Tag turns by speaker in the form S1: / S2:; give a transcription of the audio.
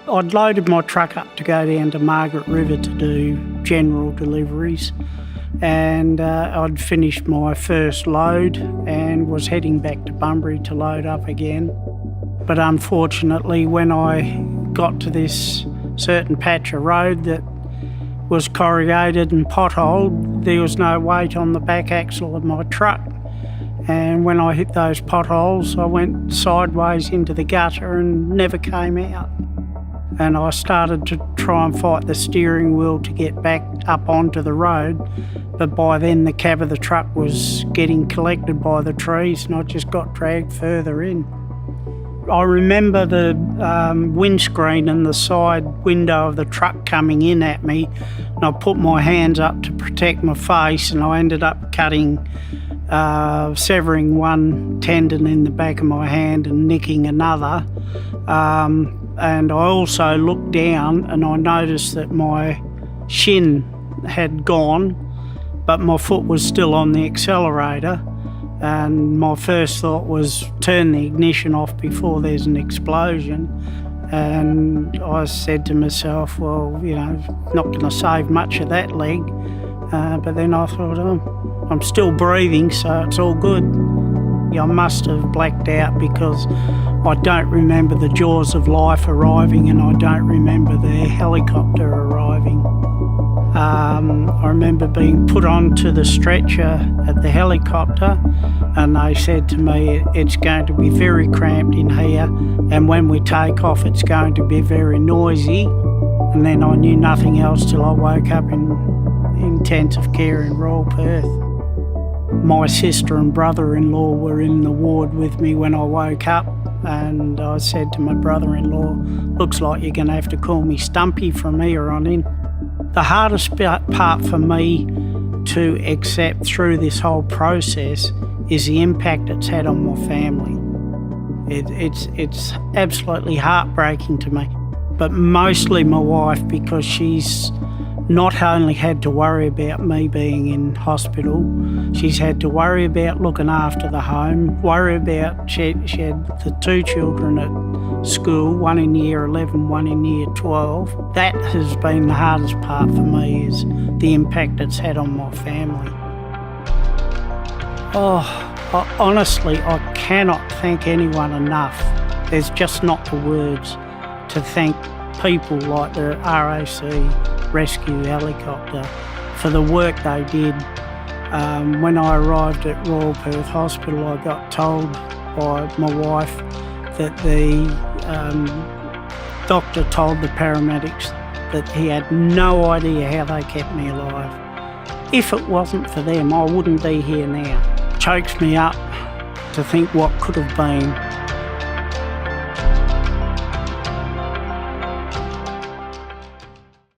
S1: I'd loaded my truck up to go down to Margaret River to do general deliveries, and I'd finished my first load and was heading back to Bunbury to load up again. But unfortunately, when I got to this certain patch of road that was corrugated and potholed, there was no weight on the back axle of my truck. And when I hit those potholes, I went sideways into the gutter and never came out. And I started to try and fight the steering wheel to get back up onto the road, but by then the cab of the truck was getting collected by the trees and I just got dragged further in. I remember the windscreen and the side window of the truck coming in at me, and I put my hands up to protect my face, and I ended up severing one tendon in the back of my hand and nicking another. And I also looked down and I noticed that my shin had gone, but my foot was still on the accelerator. And my first thought was turn the ignition off before there's an explosion. And I said to myself, well, you know, not going to save much of that leg. But then I thought, oh, I'm still breathing, so it's all good. I must have blacked out because I don't remember the jaws of life arriving and I don't remember the helicopter arriving. I remember being put onto the stretcher at the helicopter and they said to me, it's going to be very cramped in here and when we take off it's going to be very noisy. And then I knew nothing else till I woke up in intensive care in Royal Perth. My sister and brother-in-law were in the ward with me when I woke up, and I said to my brother-in-law, looks like you're going to have to call me Stumpy from here on in. The hardest part for me to accept through this whole process is the impact it's had on my family. It's absolutely heartbreaking to me, but mostly my wife, because she's not only had to worry about me being in hospital, she's had to worry about looking after the home, worry about, she had the two children at school, one in year 11, one in year 12. That has been the hardest part for me, is the impact it's had on my family. Honestly, I cannot thank anyone enough. There's just not the words to thank people like the RAC Rescue helicopter for the work they did. When I arrived at Royal Perth Hospital, I got told by my wife that the doctor told the paramedics that he had no idea how they kept me alive. If it wasn't for them, I wouldn't be here now. It chokes me up to think what could have been.